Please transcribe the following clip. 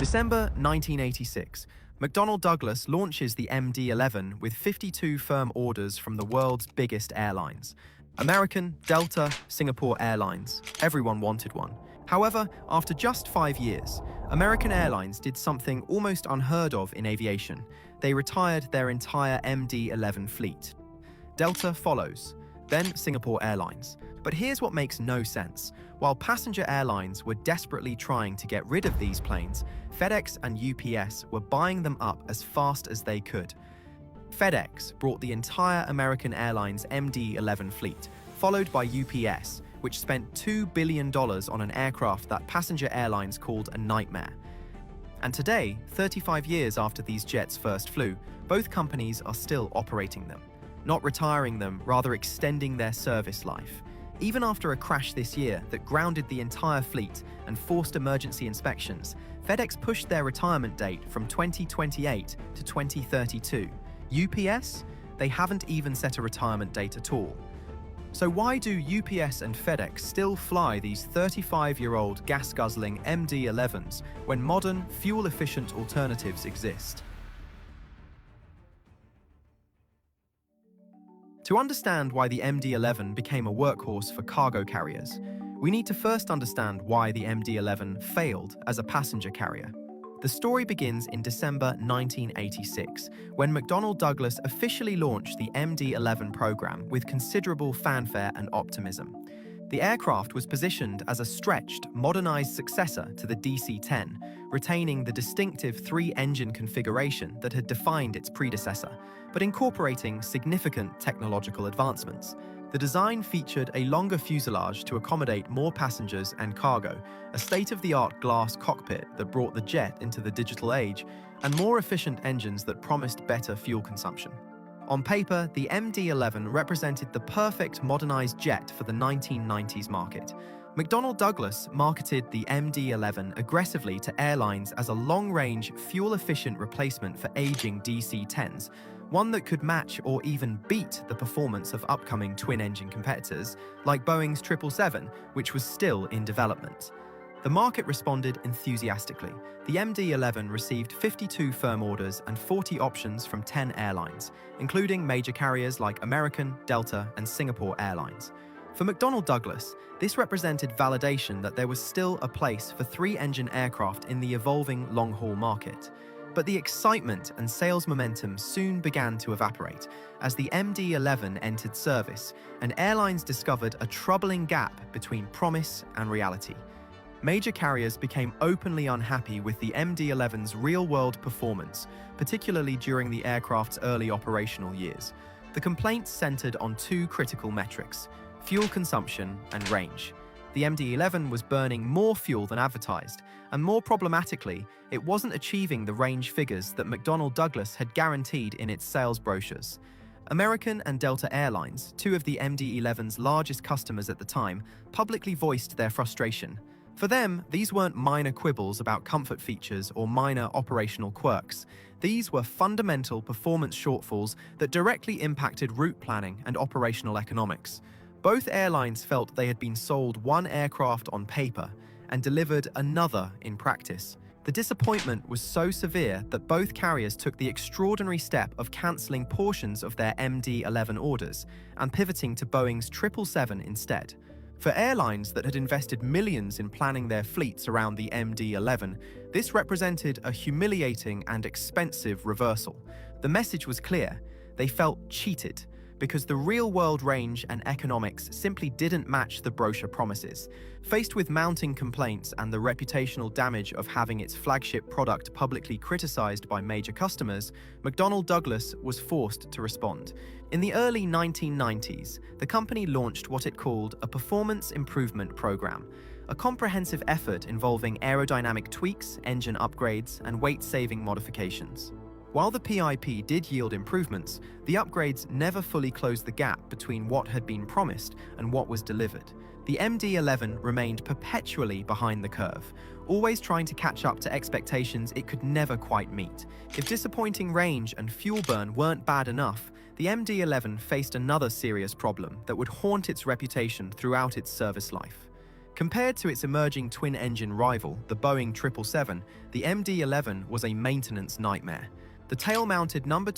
December 1986, McDonnell Douglas launches the MD-11 with 52 firm orders from the world's biggest airlines. American, Delta, Singapore Airlines. Everyone wanted one. However, after just 5 years, American Airlines did something almost unheard of in aviation. They retired their entire MD-11 fleet. Delta follows, then Singapore Airlines. But here's what makes no sense. While passenger airlines were desperately trying to get rid of these planes, FedEx and UPS were buying them up as fast as they could. FedEx brought the entire American Airlines MD-11 fleet, followed by UPS, which spent $2 billion on an aircraft that passenger airlines called a nightmare. And today, 35 years after these jets first flew, both companies are still operating them. Not retiring them, rather extending their service life. Even after a crash this year that grounded the entire fleet and forced emergency inspections, FedEx pushed their retirement date from 2028 to 2032. UPS? They haven't even set a retirement date at all. So why do UPS and FedEx still fly these 35-year-old gas-guzzling MD-11s when modern, fuel-efficient alternatives exist? To understand why the MD-11 became a workhorse for cargo carriers, we need to first understand why the MD-11 failed as a passenger carrier. The story begins in December 1986, when McDonnell Douglas officially launched the MD-11 program with considerable fanfare and optimism. The aircraft was positioned as a stretched, modernized successor to the DC-10, retaining the distinctive 3-engine configuration that had defined its predecessor, but incorporating significant technological advancements. The design featured a longer fuselage to accommodate more passengers and cargo, a state-of-the-art glass cockpit that brought the jet into the digital age, and more efficient engines that promised better fuel consumption. On paper, the MD-11 represented the perfect modernized jet for the 1990s market. McDonnell Douglas marketed the MD-11 aggressively to airlines as a long-range, fuel-efficient replacement for aging DC-10s, one that could match or even beat the performance of upcoming twin-engine competitors like Boeing's 777, which was still in development. The market responded enthusiastically. The MD-11 received 52 firm orders and 40 options from 10 airlines, including major carriers like American, Delta, and Singapore Airlines. For McDonnell Douglas, this represented validation that there was still a place for 3-engine aircraft in the evolving long-haul market. But the excitement and sales momentum soon began to evaporate as the MD-11 entered service and airlines discovered a troubling gap between promise and reality. Major carriers became openly unhappy with the MD-11's real-world performance, particularly during the aircraft's early operational years. The complaints centered on 2 critical metrics: fuel consumption and range. The MD-11 was burning more fuel than advertised, and more problematically, it wasn't achieving the range figures that McDonnell Douglas had guaranteed in its sales brochures. American and Delta Airlines, 2 of the MD-11's largest customers at the time, publicly voiced their frustration. For them, these weren't minor quibbles about comfort features or minor operational quirks. These were fundamental performance shortfalls that directly impacted route planning and operational economics. Both airlines felt they had been sold one aircraft on paper and delivered another in practice. The disappointment was so severe that both carriers took the extraordinary step of cancelling portions of their MD-11 orders and pivoting to Boeing's 777 instead. For airlines that had invested millions in planning their fleets around the MD-11, this represented a humiliating and expensive reversal. The message was clear: they felt cheated, because the real-world range and economics simply didn't match the brochure promises. Faced with mounting complaints and the reputational damage of having its flagship product publicly criticized by major customers, McDonnell Douglas was forced to respond. In the early 1990s, the company launched what it called a Performance Improvement Program, a comprehensive effort involving aerodynamic tweaks, engine upgrades, and weight-saving modifications. While the PIP did yield improvements, the upgrades never fully closed the gap between what had been promised and what was delivered. The MD-11 remained perpetually behind the curve, always trying to catch up to expectations it could never quite meet. If disappointing range and fuel burn weren't bad enough, the MD-11 faced another serious problem that would haunt its reputation throughout its service life: Compared to its emerging twin-engine rival, the Boeing 777, the MD-11 was a maintenance nightmare. The tail-mounted number